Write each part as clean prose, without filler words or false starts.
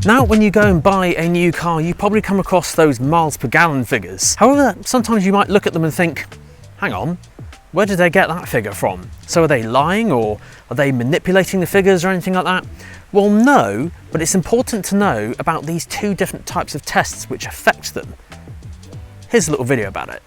Now, when you go and buy a new car, you probably come across those miles per gallon figures. However, sometimes you might look at them and think, hang on, where did they get that figure from? So are they lying, or are they manipulating the figures or anything like that? Well, no, but it's important to know about these two different types of tests which affect them. Here's a little video about it.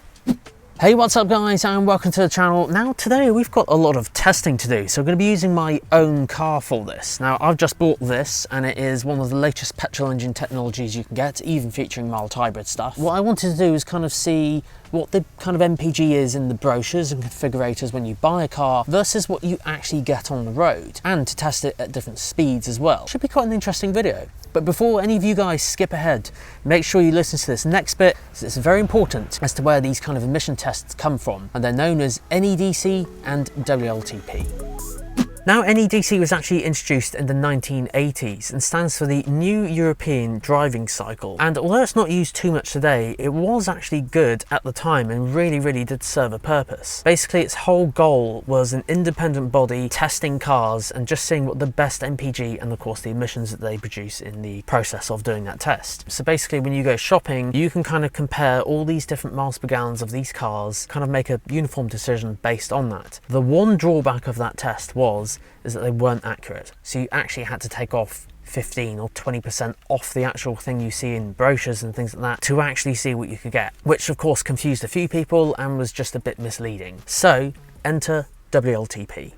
Hey, what's up guys, and welcome to the channel. Now today we've got a lot of testing to do, so I'm going to be using my own car for this. Now I've just bought this and it is one of the latest petrol engine technologies you can get, even featuring mild hybrid stuff. What I wanted to do is kind of see what the kind of MPG is in the brochures and configurators when you buy a car versus what you actually get on the road, and to test it at different speeds as well. Should be quite an interesting video. But before any of you guys skip ahead, make sure you listen to this next bit, because it's very important as to where these kind of emission tests come from, and they're known as NEDC and WLTP. Now, NEDC was actually introduced in the 1980s and stands for the New European Driving Cycle. And although it's not used too much today, it was actually good at the time and really did serve a purpose. Basically, its whole goal was an independent body testing cars and just seeing what the best MPG and of course the emissions that they produce in the process of doing that test. So basically, when you go shopping, you can kind of compare all these different miles per gallons of these cars, kind of make a uniform decision based on that. The one drawback of that test is that they weren't accurate. So you actually had to take off 15 or 20% off the actual thing you see in brochures and things like that to actually see what you could get, which of course confused a few people and was just a bit misleading. So enter WLTP.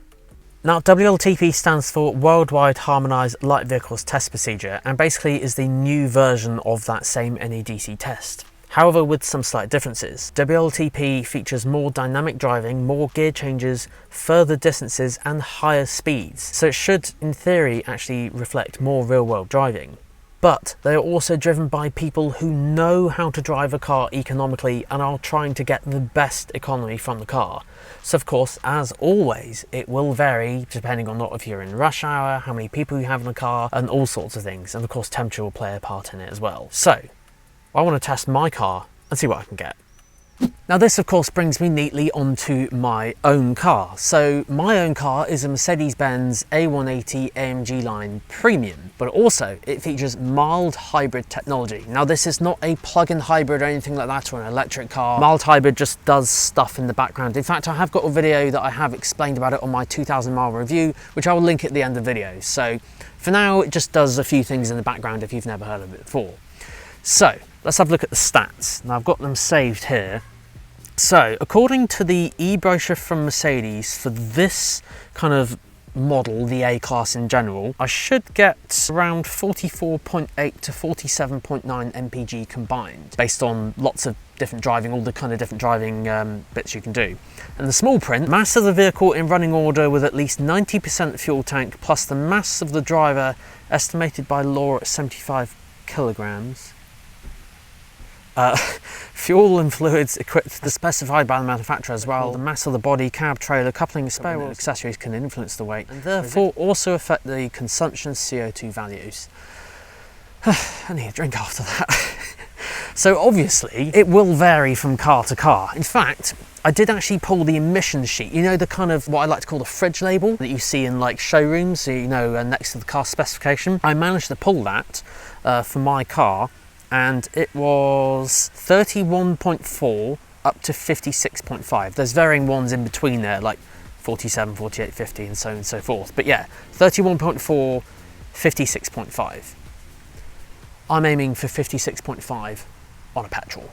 Now, WLTP stands for Worldwide Harmonized Light Vehicles Test Procedure, and basically is the new version of that same NEDC test. However, with some slight differences. WLTP features more dynamic driving, more gear changes, further distances and higher speeds. So it should, in theory, actually reflect more real-world driving. But they are also driven by people who know how to drive a car economically and are trying to get the best economy from the car. So of course, as always, it will vary depending on if you're in rush hour, how many people you have in a car, and all sorts of things. And of course, temperature will play a part in it as well. So I want to test my car and see what I can get. Now this of course brings me neatly onto my own car. So my own car is a Mercedes-Benz A180 AMG line Premium, but also it features mild hybrid technology. Now this is not a plug-in hybrid or anything like that, or an electric car. Mild hybrid just does stuff in the background. In fact, I have got a video that I have explained about it on my 2,000 mile review, which I will link at the end of the video. So for now, it just does a few things in the background if you've never heard of it before. So let's have a look at the stats. Now I've got them saved here. So according to the e-brochure from Mercedes for this kind of model, the A-Class in general, I should get around 44.8 to 47.9 mpg combined, based on lots of different driving, all the kind of different driving bits you can do. And the small print, mass of the vehicle in running order with at least 90% fuel tank, plus the mass of the driver estimated by law at 75 kilograms. Fuel and fluids equipped as specified by the manufacturer as well. The mass of the body, cab, trailer, coupling, spare wheel accessories can influence the weight and therefore also affect the consumption CO2 values. I need a drink after that. So obviously it will vary from car to car. In fact, I did actually pull the emissions sheet, you know, the kind of what I like to call the fridge label that you see in like showrooms, you know, next to the car specification. I managed to pull that for my car, and it was 31.4 up to 56.5. There's varying ones in between there, like 47, 48, 50 and so on and so forth. But yeah, 31.4, 56.5. I'm aiming for 56.5 on a petrol.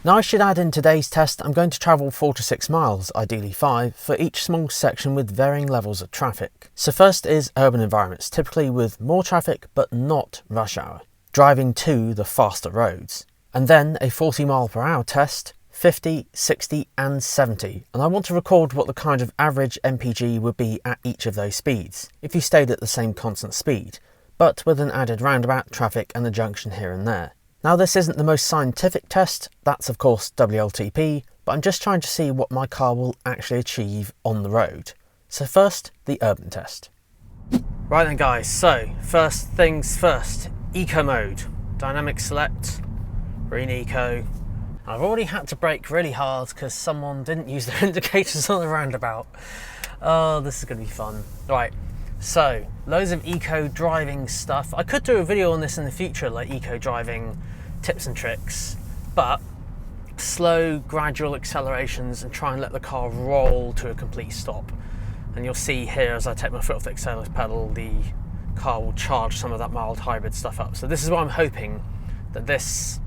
Now I should add, in today's test, I'm going to travel 4 to 6 miles, ideally 5, for each small section with varying levels of traffic. So first is urban environments, typically with more traffic but not rush hour, driving to the faster roads. And then a 40 mile per hour test, 50, 60 and 70. And I want to record what the kind of average MPG would be at each of those speeds, if you stayed at the same constant speed, but with an added roundabout, traffic and a junction here and there. Now this isn't the most scientific test, that's of course WLTP, but I'm just trying to see what my car will actually achieve on the road. So first, the urban test. Right then guys, so first things first, Eco mode, dynamic select, green eco. I've already had to brake really hard because someone didn't use their indicators on the roundabout. Oh, this is going to be fun. Right, So, loads of eco driving stuff. I could do a video on this in the future, like eco driving tips and tricks, but slow, gradual accelerations and try and let the car roll to a complete stop. And you'll see here, as I take my foot off the accelerator pedal, the car will charge some of that mild hybrid stuff up. So this is what I'm hoping, that this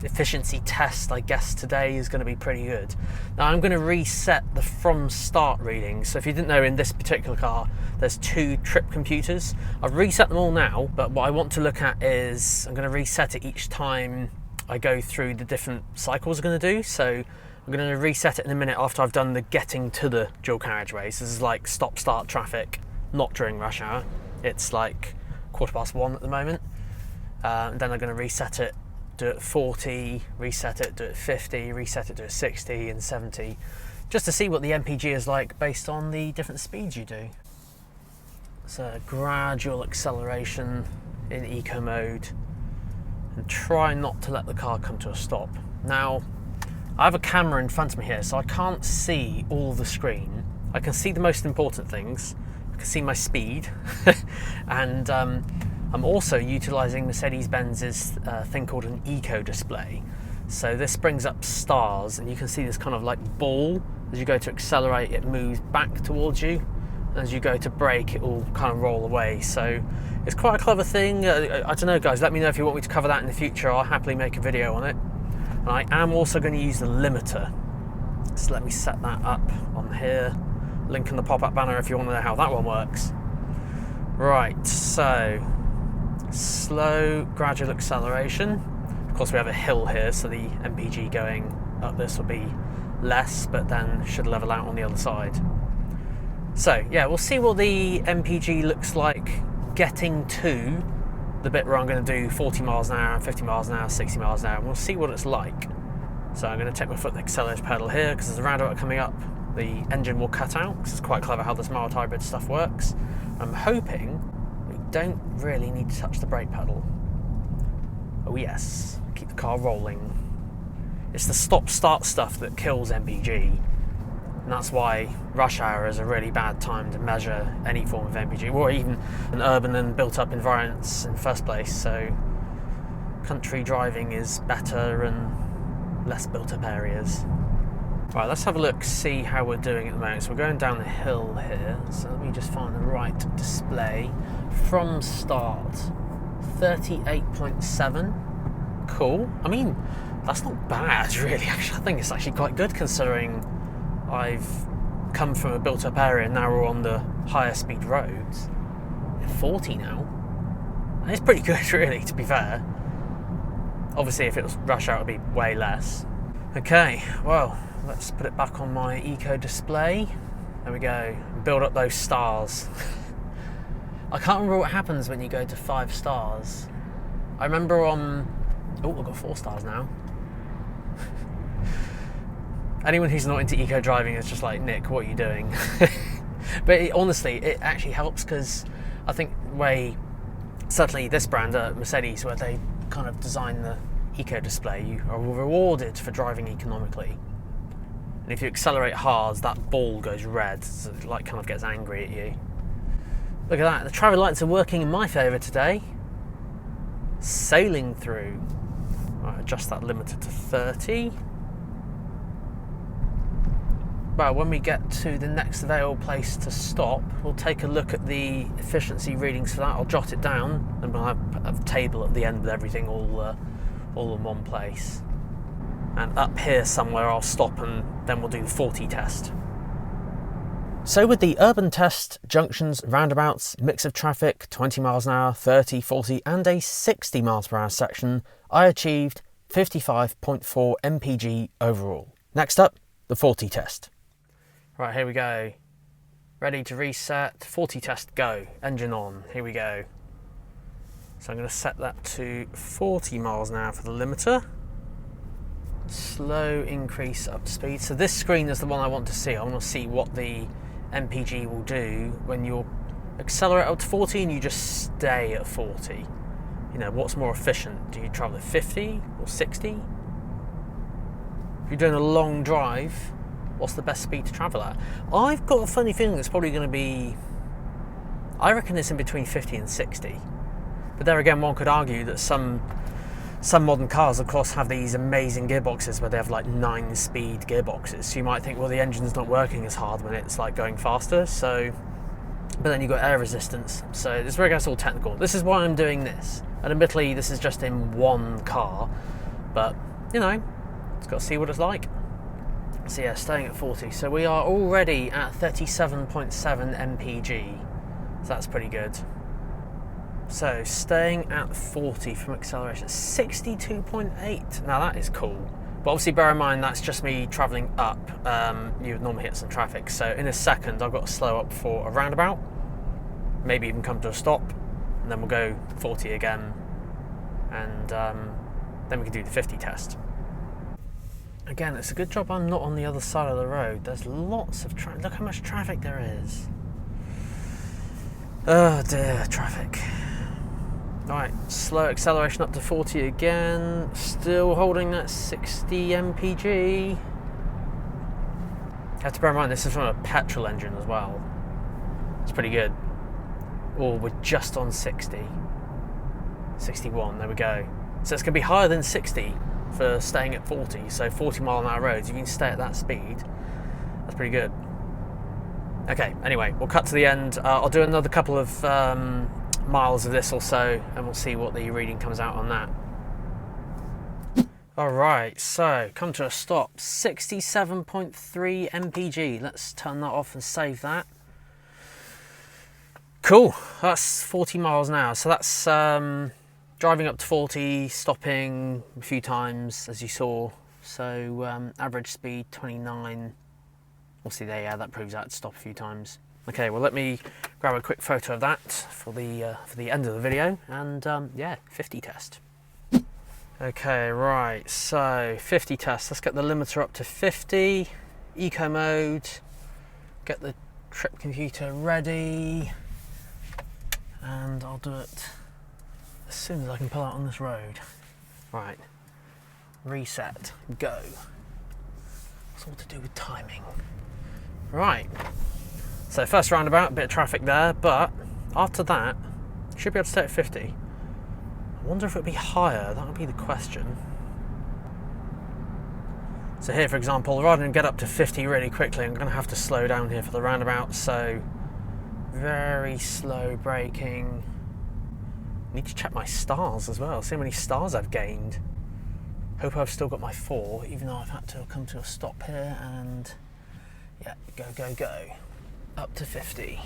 efficiency test, I guess, today is going to be pretty good. Now I'm going to reset the from start readings. So if you didn't know, in this particular car there's 2 trip computers. I've reset them all now, but what I want to look at is I'm going to reset it each time I go through the different cycles I'm going to do. So I'm going to reset it in a minute after I've done the getting to the dual carriageways. This is like stop start traffic, not during rush hour. It's like 1:15 at the moment. And then I'm going to reset it, do it 40, reset it, do it 50, reset it, do it 60 and 70, just to see what the MPG is like based on the different speeds you do. So gradual acceleration in eco mode, and try not to let the car come to a stop. Now, I have a camera in front of me here, so I can't see all the screen. I can see the most important things. I can see my speed, and I'm also utilising Mercedes-Benz's thing called an eco display. So this brings up stars, and you can see this kind of like ball. As you go to accelerate, it moves back towards you, and as you go to brake, it will kind of roll away. So it's quite a clever thing. I don't know, guys, let me know if you want me to cover that in the future. I'll happily make a video on it. And I am also going to use the limiter. So let me set that up on here. Link in the pop-up banner if you want to know how that one works. Right, so slow, gradual acceleration. Of course, we have a hill here, so the MPG going up this will be less, but then should level out on the other side. So yeah, we'll see what the MPG looks like getting to the bit where I'm going to do 40 miles an hour, 50 miles an hour, 60 miles an hour, and we'll see what it's like. So I'm going to take my foot off the accelerator pedal here, because there's a roundabout coming up. The engine will cut out, because it's quite clever how this mild hybrid stuff works. I'm hoping we don't really need to touch the brake pedal. Oh yes, keep the car rolling. It's the stop-start stuff that kills MPG, and that's why rush hour is a really bad time to measure any form of MPG, or even in urban and built-up environments in the first place. So country driving is better and less built-up areas. Right, let's have a look, see how we're doing at the moment. So we're going down the hill here, so let me just find the right display. From start, 38.7. Cool. I mean, that's not bad, really. Actually, I think it's actually quite good, considering I've come from a built-up area and now we're on the higher speed roads. 40 now. And it's pretty good, really, to be fair. Obviously, if it was rush hour, it would be way less. Okay, well, let's put it back on my eco display. There we go. Build up those stars. I can't remember what happens when you go to 5 stars. I remember on... Oh, I've got 4 stars now. Anyone who's not into eco driving is just like, Nick, what are you doing? But honestly, it actually helps, because I think certainly this brand, Mercedes, where they kind of design the eco display, you are rewarded for driving economically. And if you accelerate hard, that ball goes red, so it like kind of gets angry at you. Look at that, the traffic lights are working in my favour today. Sailing through. Right, adjust that limiter to 30. Well, when we get to the next available place to stop, we'll take a look at the efficiency readings for that. I'll jot it down, and we'll have a table at the end with everything all in one place. And up here somewhere I'll stop, and then we'll do the 40 test. So with the urban test, junctions, roundabouts, mix of traffic, 20 miles an hour, 30, 40 and a 60 miles per hour section, I achieved 55.4 mpg overall. Next up, the 40 test. Right, here we go. Ready to reset, 40 test, go. Engine on, here we go. So I'm going to set that to 40 miles an hour for the limiter. Slow increase up to speed. So this screen is the one I want to see. I want to see what the MPG will do when you accelerate up to 40 and you just stay at 40. You know, what's more efficient? Do you travel at 50 or 60? If you're doing a long drive, what's the best speed to travel at? I've got a funny feeling it's probably going to be I reckon it's in between 50 and 60. But there again, one could argue that some modern cars, of course, have these amazing gearboxes where they have like 9-speed gearboxes. So you might think, well, the engine's not working as hard when it's like going faster. So, but then you've got air resistance. So it's where it gets all technical. This is why I'm doing this. And admittedly, this is just in one car, but you know, it's got to see what it's like. So yeah, staying at 40. So we are already at 37.7 mpg. So that's pretty good. So staying at 40 from acceleration, 62.8. Now that is cool. But obviously bear in mind that's just me travelling up. You would normally hit some traffic. So in a second I've got to slow up for a roundabout. Maybe even come to a stop. And then we'll go 40 again. And then we can do the 50 test. Again, it's a good job I'm not on the other side of the road. There's lots of traffic. Look how much traffic there is. Oh dear, traffic. Right, slow acceleration up to 40 again. Still holding that 60 mpg. You have to bear in mind this is from a petrol engine as well. It's pretty good. Or we're just on 60. 61, there we go. So it's going to be higher than 60 for staying at 40. So 40 mile an hour roads, you can stay at that speed. That's pretty good. Okay, anyway, we'll cut to the end. I'll do another couple of miles of this or so, and we'll see what the reading comes out on that. Alright, so come to a stop. 67.3 mpg. Let's turn that off and save that. Cool, that's 40 miles an hour. So that's driving up to 40, stopping a few times, as you saw. So average speed 29. Obviously there, yeah, that proves that to stop a few times. Okay, well let me grab a quick photo of that for the end of the video, and yeah, 50 test. Okay, right, so 50 test. Let's get the limiter up to 50, eco mode, get the trip computer ready, and I'll do it as soon as I can pull out on this road. Right, reset, go. It's all to do with timing. Right, so first roundabout, a bit of traffic there, but after that, you should be able to stay at 50. I wonder if it would be higher, that would be the question. So here, for example, rather than get up to 50 really quickly, I'm going to have to slow down here for the roundabout, so very slow braking. Need to check my stars as well, see how many stars I've gained. Hope I've still got my 4, even though I've had to come to a stop here, and yeah, go, go, go. Up to 50.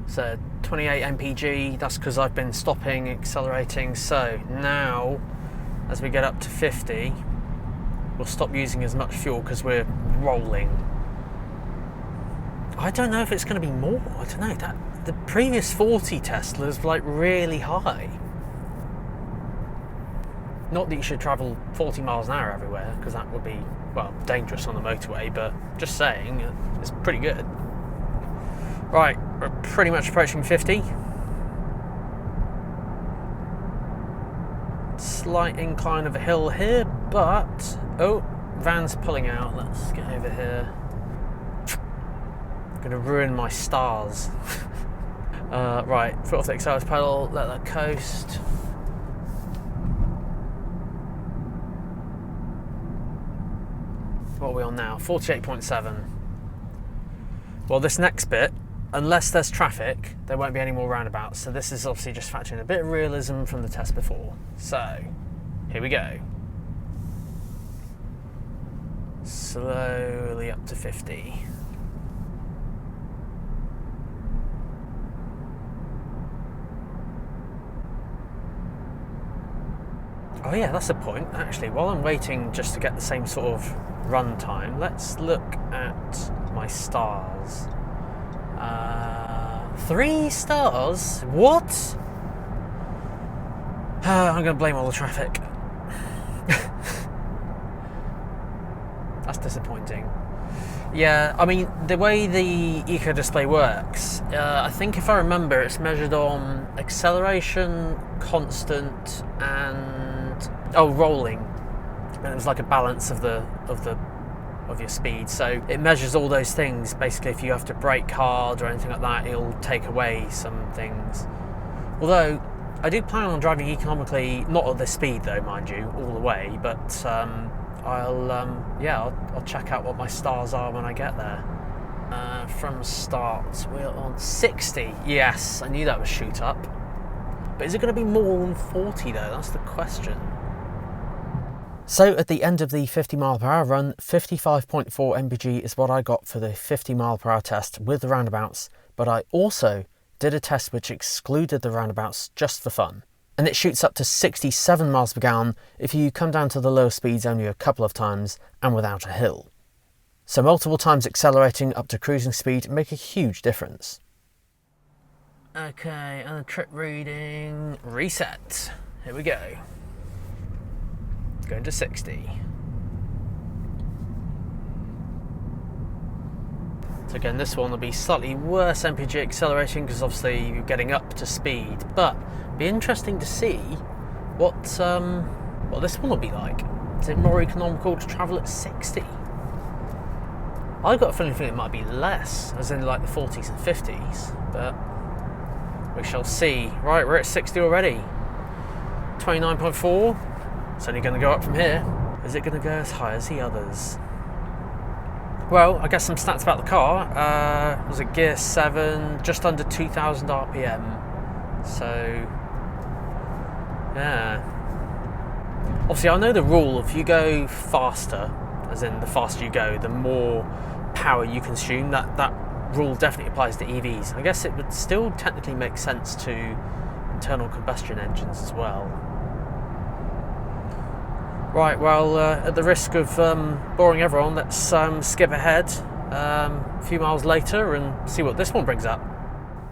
So 28 mpg, that's because I've been stopping, accelerating. So now, as we get up to 50, we'll stop using as much fuel because we're rolling. I don't know if it's going to be more. I don't know. The previous 40 Tesla was like really high. Not that you should travel 40 miles an hour everywhere, because that would be, well, dangerous on the motorway, but just saying, it's pretty good. Right, we're pretty much approaching 50. Slight incline of a hill here, but, oh, van's pulling out. Let's get over here. I'm gonna ruin my stars. Right, foot off the accelerator pedal, let that coast. What are we on now? 48.7. Well, this next bit, unless there's traffic, there won't be any more roundabouts. So this is obviously just factoring a bit of realism from the test before. So, here we go. Slowly up to 50. Oh yeah, that's the point. Actually, while I'm waiting just to get the same sort of run time, let's look at my stars. 3 stars? What? I'm going to blame all the traffic. That's disappointing. Yeah, I mean, the way the eco display works, I think if I remember, it's measured on acceleration, constant, and rolling. And it was like a balance of the of your speed. So it measures all those things. Basically, if you have to brake hard or anything like that, it'll take away some things. Although I do plan on driving economically, not at this speed though, mind you, all the way, but I'll check out what my stars are when I get there. From start, we're on 60. Yes, I knew that would shoot up. But is it going to be more than 40 though? That's the question. So at the end of the 50 mile per hour run, 55.4 mpg is what I got for the 50 mile per hour test with the roundabouts, but I also did a test which excluded the roundabouts just for fun. And it shoots up to 67 miles per gallon if you come down to the lower speeds only a couple of times and without a hill. So multiple times accelerating up to cruising speed make a huge difference. Okay, and the trip reading reset. Here we go. Going to 60. So again, this one will be slightly worse MPG accelerating because obviously you're getting up to speed, but it'll be interesting to see what this one will be like. Is it more economical to travel at 60? I've got a feeling it might be less, as in like the 40s and 50s, but we shall see. Right, we're at 60 already. 29.4. It's only going to go up from here. Is it going to go as high as the others? Well, I guess some stats about the car. Was it gear 7, just under 2,000 RPM. So, yeah. Obviously, I know the rule, if you go faster, as in the faster you go, the more power you consume. That rule definitely applies to EVs. I guess it would still technically make sense to internal combustion engines as well. Right, well, at the risk of boring everyone, let's skip ahead a few miles later and see what this one brings up.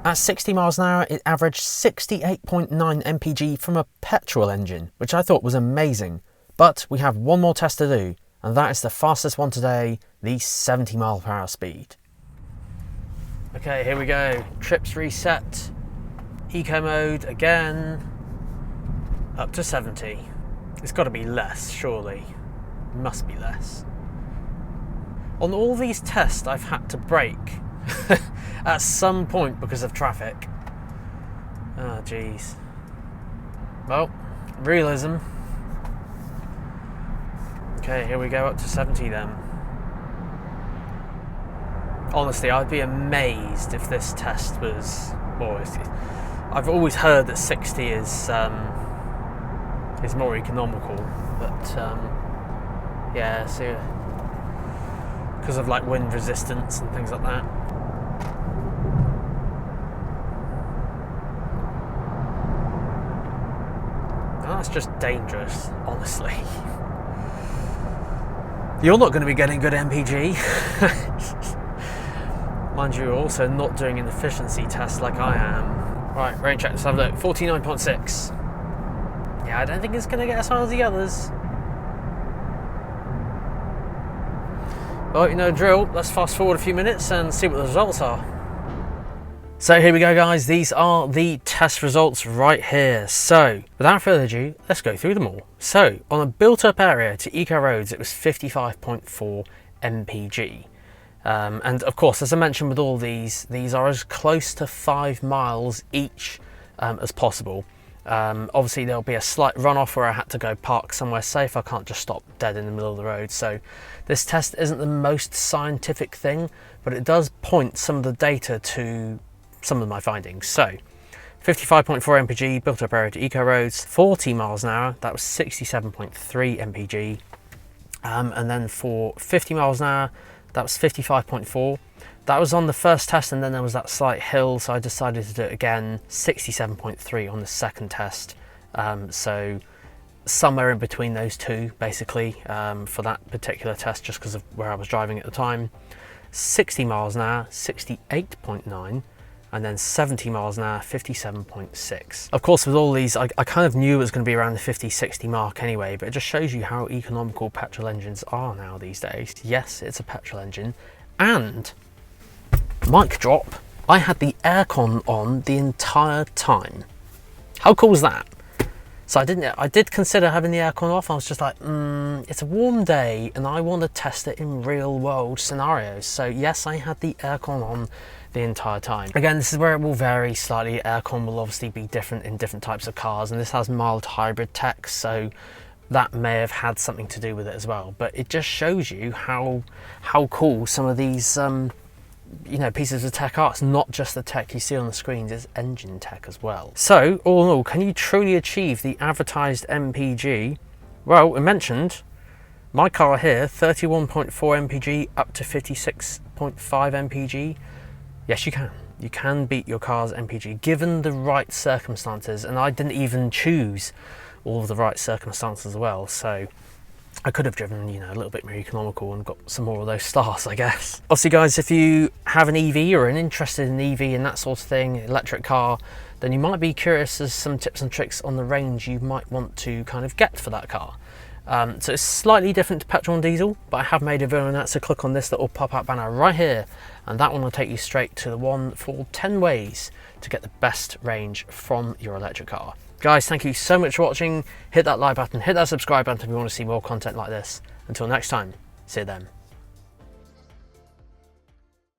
At 60 miles an hour, it averaged 68.9 mpg from a petrol engine, which I thought was amazing. But we have one more test to do, and that is the fastest one today, the 70 mile per hour speed. Okay, here we go. Trips reset. Eco mode again. Up to 70. It's got to be less, surely. Must be less. On all these tests, I've had to brake at some point because of traffic. Oh, jeez. Well, realism. Okay, here we go, up to 70 then. Honestly, I'd be amazed if this test was... Well, I've always heard that 60 is more economical, but yeah, so because of like wind resistance and things like that. Oh, that's just dangerous, honestly. You're not going to be getting good MPG. Mind you, you're also not doing an efficiency test like I am. Right, range check, let's have a look. 49.6. Yeah, I don't think it's going to get as high as the others. Well, you know the drill. Let's fast forward a few minutes and see what the results are. So here we go, guys. These are the test results right here. So without further ado, let's go through them all. So on a built-up area to eco roads, it was 55.4 mpg. And of course, as I mentioned with all these are as close to 5 miles each as possible. Obviously there'll be a slight runoff where I had to go park somewhere safe. I can't just stop dead in the middle of the road. So this test isn't the most scientific thing, but it does point some of the data to some of my findings. So 55.4 mpg, built up area to eco roads, 40 miles an hour, that was 67.3 mpg. And then for 50 miles an hour, that was 55.4. That was on the first test, and then there was that slight hill, so I decided to do it again, 67.3 on the second test. So somewhere in between those two, basically, for that particular test, just because of where I was driving at the time. 60 miles an hour, 68.9, and then 70 miles an hour, 57.6. Of course, with all these, I kind of knew it was going to be around the 50-60 mark anyway, but it just shows you how economical petrol engines are now these days. Yes, it's a petrol engine, and mic drop, I had the aircon on the entire time. How cool is that? So I did consider having the aircon off. I was just like, it's a warm day and I want to test it in real world scenarios. So yes, I had the aircon on the entire time. Again, this is where it will vary slightly. Aircon will obviously be different in different types of cars, and this has mild hybrid tech, so that may have had something to do with it as well. But it just shows you how cool some of these you know, pieces of tech are. It's not just the tech you see on the screens, it's engine tech as well. So all in all, can you truly achieve the advertised MPG? Well, we mentioned my car here, 31.4 mpg up to 56.5 mpg. Yes, you can. You can beat your car's MPG given the right circumstances, and I didn't even choose all of the right circumstances as well. So I could have driven, you know, a little bit more economical and got some more of those stars, I guess. Obviously, guys, if you have an EV or are interested in EV and that sort of thing, electric car, then you might be curious as some tips and tricks on the range you might want to kind of get for that car. So it's slightly different to petrol and diesel, but I have made a video on that, so click on this little pop-up banner right here, and that one will take you straight to the one for 10 ways to get the best range from your electric car. Guys, thank you so much for watching. Hit that like button, hit that subscribe button if you want to see more content like this. Until next time, see you then.